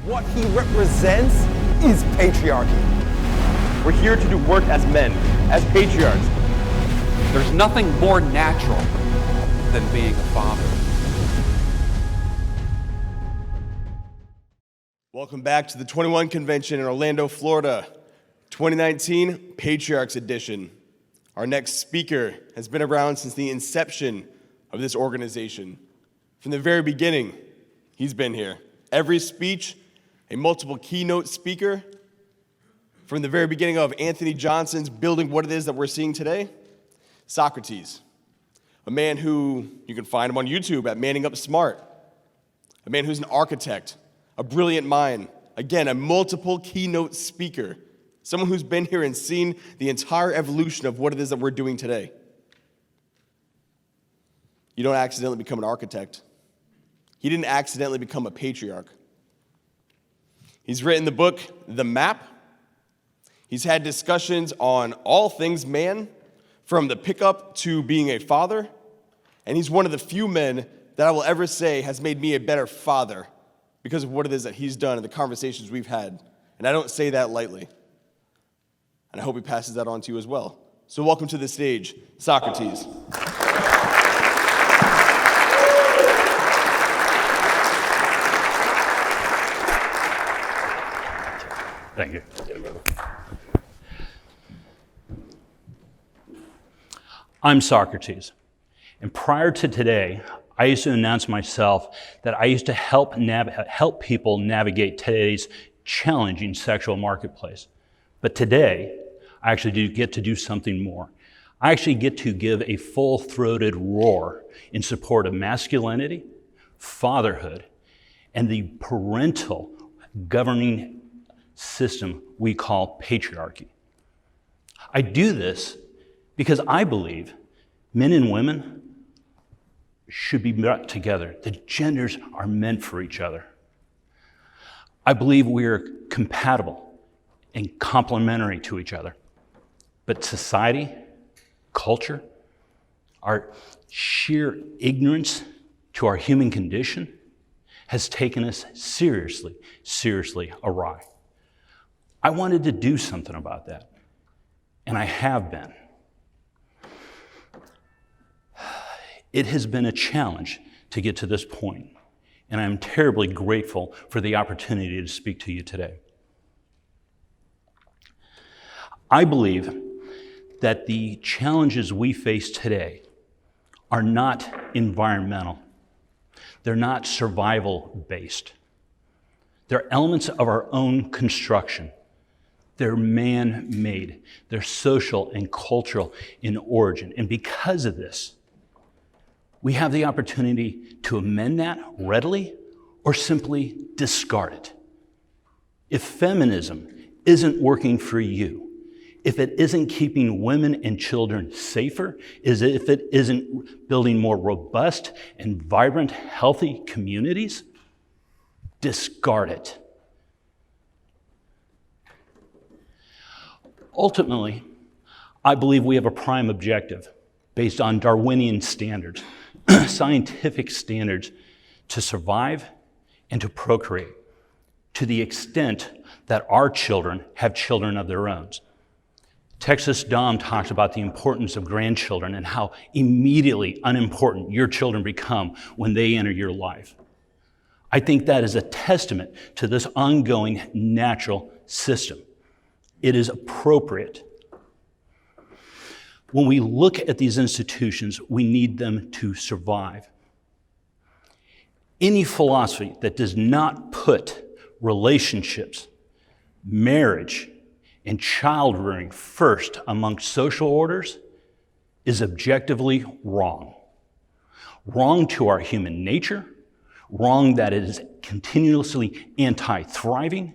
What he represents is patriarchy. We're here to do work as men, as patriarchs. There's nothing more natural than being a father. Welcome back to the 21 Convention in Orlando, Florida, 2019 Patriarchs Edition. Our next speaker has been around since the inception of this organization. From the very beginning, he's been here. Every speech, a multiple keynote speaker. From the very beginning of Anthony Johnson's building what it is that we're seeing today, Socrates, a man who you can find him on YouTube at Manning Up Smart, a man who's an architect, a brilliant mind, again, a multiple keynote speaker, someone who's been here and seen the entire evolution of what it is that we're doing today. You don't accidentally become an architect. He didn't accidentally become a patriarch. He's written the book, The Map. He's had discussions on all things man, from the pickup to being a father, and he's one of the few men that I will ever say has made me a better father because of what it is that he's done and the conversations we've had. And I don't say that lightly. And I hope he passes that on to you as well. So welcome to the stage, Socrates. Thank you. I'm Socrates, and prior to today, I used to announce myself that I used to help people navigate today's challenging sexual marketplace. But today, I actually do get to do something more. I actually get to give a full-throated roar in support of masculinity, fatherhood, and the parental governing system we call patriarchy. I do this because I believe men and women should be brought together. The genders are meant for each other. I believe we are compatible and complementary to each other. But society, culture, our sheer ignorance to our human condition has taken us seriously awry. I wanted to do something about that, and I have been. It has been a challenge to get to this point, and I'm terribly grateful for the opportunity to speak to you today. I believe that the challenges we face today are not environmental. They're not survival-based. They're elements of our own construction. They're man-made. They're social and cultural in origin. And because of this, we have the opportunity to amend that readily or simply discard it. If feminism isn't working for you, if it isn't keeping women and children safer, if it isn't building more robust and vibrant, healthy communities, discard it. Ultimately, I believe we have a prime objective based on Darwinian standards, scientific standards, to survive and to procreate to the extent that our children have children of their own. Texas Dom talks about the importance of grandchildren and how immediately unimportant your children become when they enter your life. I think that is a testament to this ongoing natural system. It is appropriate. When we look at these institutions, we need them to survive. Any philosophy that does not put relationships, marriage, and child rearing first among social orders is objectively wrong. Wrong to our human nature, wrong that it is continuously anti-thriving,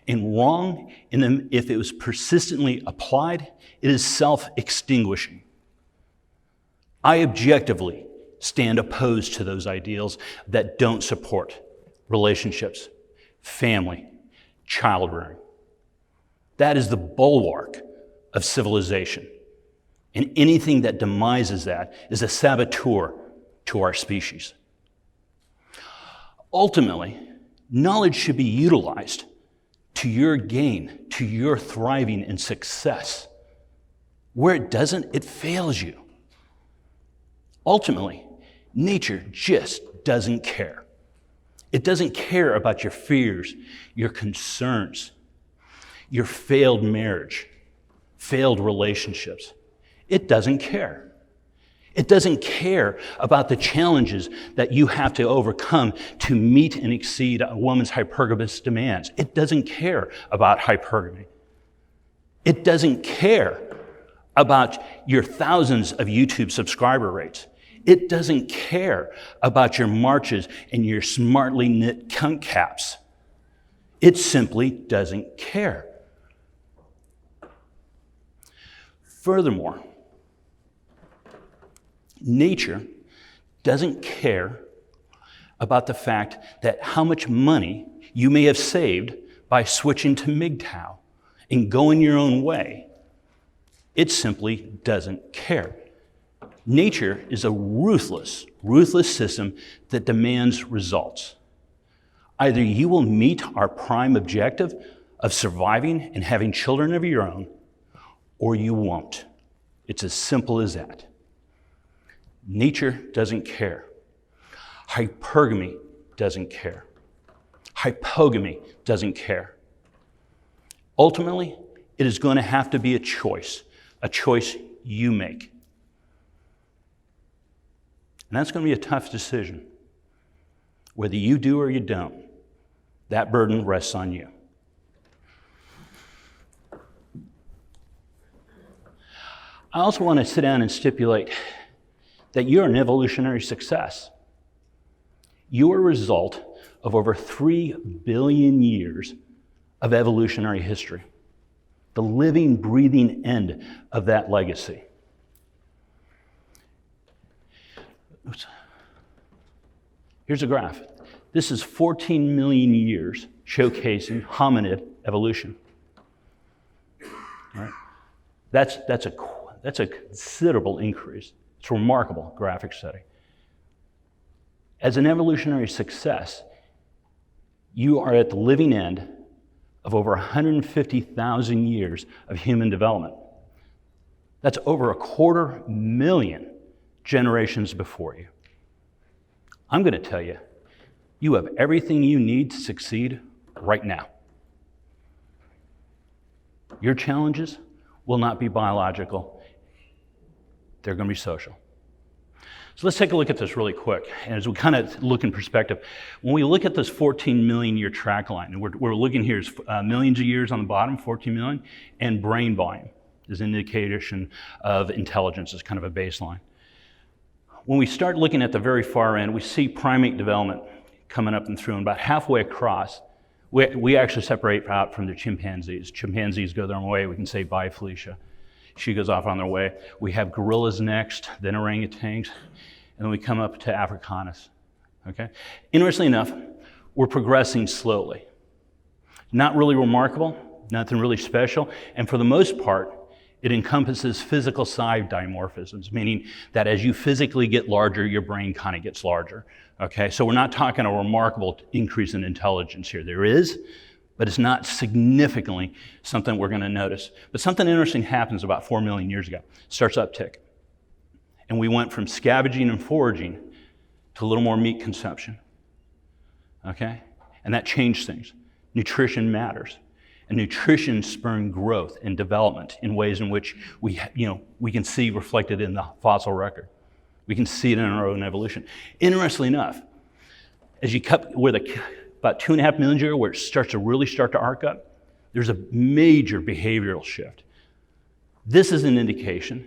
and wrong if it was persistently applied, it is self-extinguishing. I objectively stand opposed to those ideals that don't support relationships, family, child rearing. That is the bulwark of civilization. And anything that demises that is a saboteur to our species. Ultimately, Knowledge should be utilized to your gain, to your thriving and success. Where it doesn't, it fails you. Ultimately, nature just doesn't care. It doesn't care about your fears, your concerns, your failed marriage, failed relationships. It doesn't care. It doesn't care about the challenges that you have to overcome to meet and exceed a woman's hypergamous demands. It doesn't care about hypergamy. It doesn't care about your thousands of YouTube subscriber rates. It doesn't care about your marches and your smartly knit cunt caps. It simply doesn't care. Furthermore, nature doesn't care about the fact that how much money you may have saved by switching to MGTOW and going your own way. It simply doesn't care. Nature is a ruthless system that demands results. Either you will meet our prime objective of surviving and having children of your own, or you won't. It's as simple as that. Nature doesn't care. Hypergamy doesn't care. Hypogamy doesn't care. Ultimately, it is going to have to be a choice you make. And that's going to be a tough decision. Whether you do or you don't, that burden rests on you. I also want to sit down and stipulate that you're an evolutionary success. You're a result of over 3 billion years of evolutionary history, the living, breathing end of that legacy. Oops. Here's a graph. This is 14 million years showcasing hominid evolution. All right? That's a considerable increase. It's a remarkable graphic study. As an evolutionary success, you are at the living end of over 150,000 years of human development. That's over 250,000 generations before you. I'm going to tell you, you have everything you need to succeed right now. Your challenges will not be biological. They're going to be social. So let's take a look at this really quick. And as we kind of look in perspective, when we look at this 14 million year track line, and we're looking here is millions of years on the bottom, 14 million, and brain volume is an indication of intelligence as kind of a baseline. When we start looking at the very far end, we see primate development coming up and through, and about halfway across, we actually separate out from the chimpanzees. Chimpanzees go their own way. We can say bye, Felicia. She goes off on their way. We have gorillas next, then orangutans, and then we come up to Africanus. Okay? Interestingly enough, we're progressing slowly. Not really remarkable, nothing really special, and for the most part, it encompasses physical side dimorphisms, meaning that as you physically get larger, your brain kind of gets larger. Okay, so we're not talking a remarkable increase in intelligence here. There is, but it's not significantly something we're going to notice. But something interesting happens about 4 million years ago. It starts uptick. And we went from scavenging and foraging to a little more meat consumption. Okay? And that changed things. Nutrition matters. And nutrition spurred growth and development in ways in which we can see reflected in the fossil record. We can see it in our own evolution. Interestingly enough, as you cut where about 2.5 million years where it starts to arc up, there's a major behavioral shift. This is an indication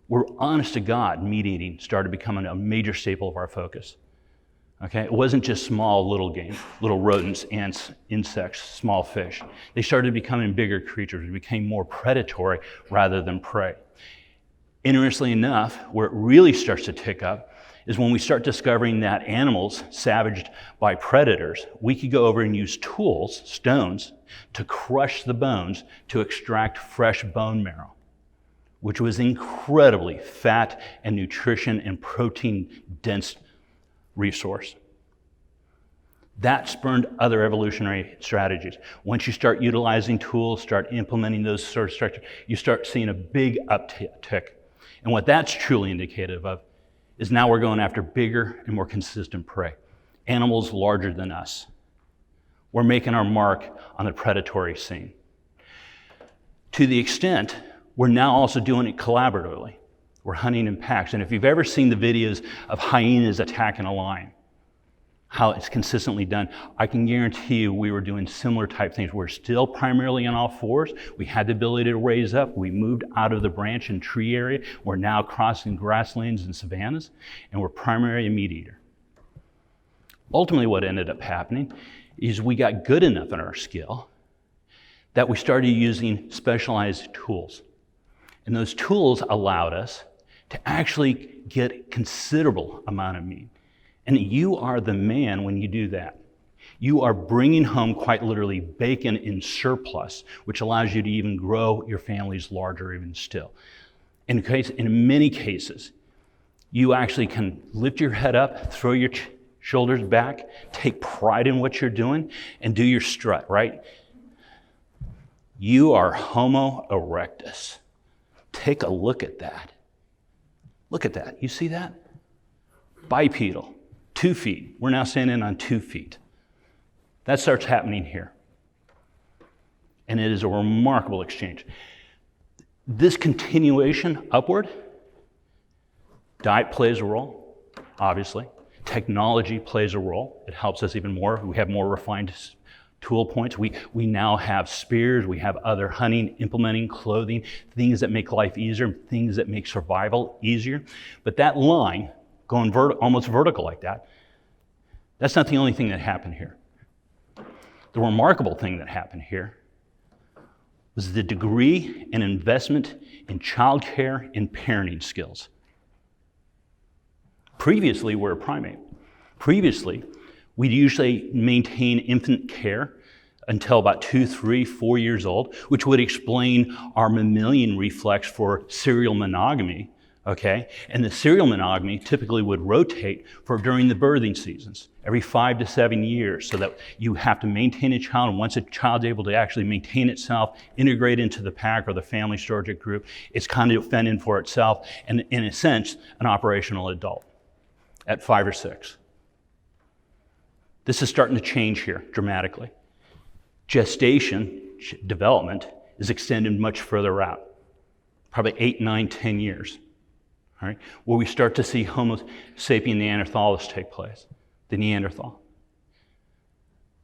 where, honest to God, meat eating started becoming a major staple of our focus. Okay, it wasn't just small little game, little rodents, ants, insects, small fish. They started becoming bigger creatures. They became more predatory rather than prey. Interestingly enough, where it really starts to tick up is when we start discovering that animals savaged by predators, we could go over and use tools, stones, to crush the bones to extract fresh bone marrow, which was incredibly fat and nutrition and protein dense resource. That spurned other evolutionary strategies. Once you start utilizing tools, start implementing those sort of structures, you start seeing a big uptick. And what that's truly indicative of is now we're going after bigger and more consistent prey, animals larger than us. We're making our mark on the predatory scene. To the extent, we're now also doing it collaboratively. We're hunting in packs. And if you've ever seen the videos of hyenas attacking a lion, how it's consistently done, I can guarantee you we were doing similar type things. We're still primarily on all fours. We had the ability to raise up. We moved out of the branch and tree area. We're now crossing grasslands and savannas, and we're primarily a meat eater. Ultimately, what ended up happening is we got good enough in our skill that we started using specialized tools. And those tools allowed us to actually get considerable amount of meat. And you are the man when you do that. You are bringing home, quite literally, bacon in surplus, which allows you to even grow your families larger even still. In many cases, you actually can lift your head up, throw your shoulders back, take pride in what you're doing, and do your strut, right? You are Homo erectus. Take a look at that. Look at that. You see that? Bipedal. 2 feet. We're now standing on 2 feet. That starts happening here. And it is a remarkable exchange. This continuation upward, diet plays a role, obviously. Technology plays a role. It helps us even more. We have more refined tool points. We now have spears. We have other hunting, implementing, clothing, things that make life easier, things that make survival easier. But that line, going almost vertical like that, that's not the only thing that happened here. The remarkable thing that happened here was the degree and investment in childcare and parenting skills. Previously, we're a primate. Previously, we'd usually maintain infant care until about 2, 3, 4 years old, which would explain our mammalian reflex for serial monogamy, okay? And the serial monogamy typically would rotate for during the birthing seasons, every 5 to 7 years, so that you have to maintain a child, and once a child's able to actually maintain itself, integrate into the pack or the family storage group, it's kind of fending for itself, and in a sense, an operational adult at 5 or 6. This is starting to change here dramatically. Gestation development is extended much further out, probably 8, 9, 10 years. All right, where we start to see Homo sapien Neanderthalis take place, the Neanderthal,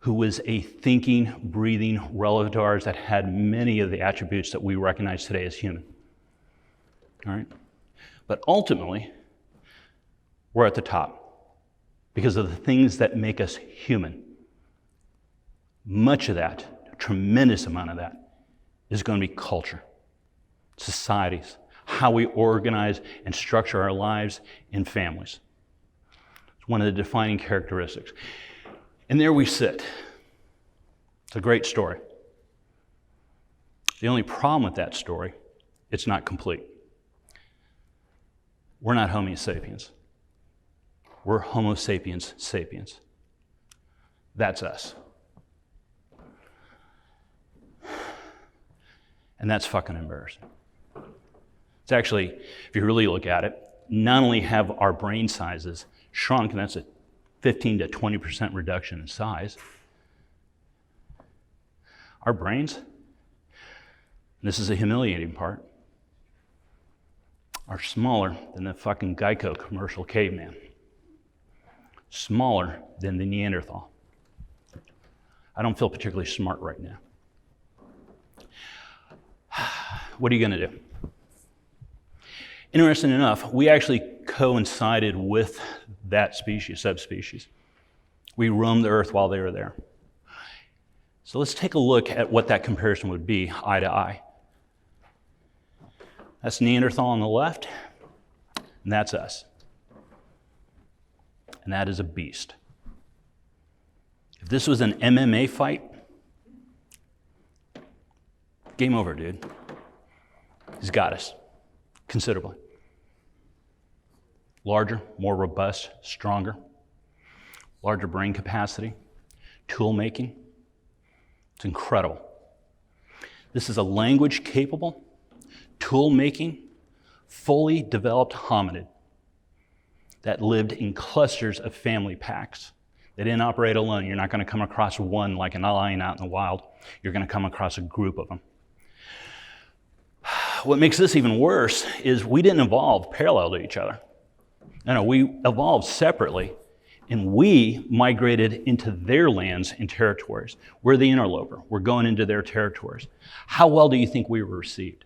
who was a thinking, breathing relative to ours that had many of the attributes that we recognize today as human. All right, but ultimately, we're at the top because of the things that make us human. Much of that, a tremendous amount of that, is going to be culture, societies, how we organize and structure our lives in families. It's one of the defining characteristics. And there we sit. It's a great story. The only problem with that story, it's not complete. We're not Homo sapiens. We're Homo sapiens sapiens. That's us. And that's fucking embarrassing. It's actually, if you really look at it, not only have our brain sizes shrunk, and that's a 15 to 20% reduction in size, our brains, and this is a humiliating part, are smaller than the fucking Geico commercial caveman. Smaller than the Neanderthal. I don't feel particularly smart right now. What are you going to do? Interesting enough, we actually coincided with that species, subspecies. We roamed the earth while they were there. So let's take a look at what that comparison would be, eye to eye. That's Neanderthal on the left, and that's us. And that is a beast. If this was an MMA fight, game over, dude. He's got us, considerably. Larger, more robust, stronger, larger brain capacity, tool making. It's incredible. This is a language capable, tool making, fully developed hominid that lived in clusters of family packs. They didn't operate alone. You're not going to come across one like an lion out in the wild. You're going to come across a group of them. What makes this even worse is we didn't evolve parallel to each other. No, we evolved separately, and we migrated into their lands and territories. We're the interloper. We're going into their territories. How well do you think we were received?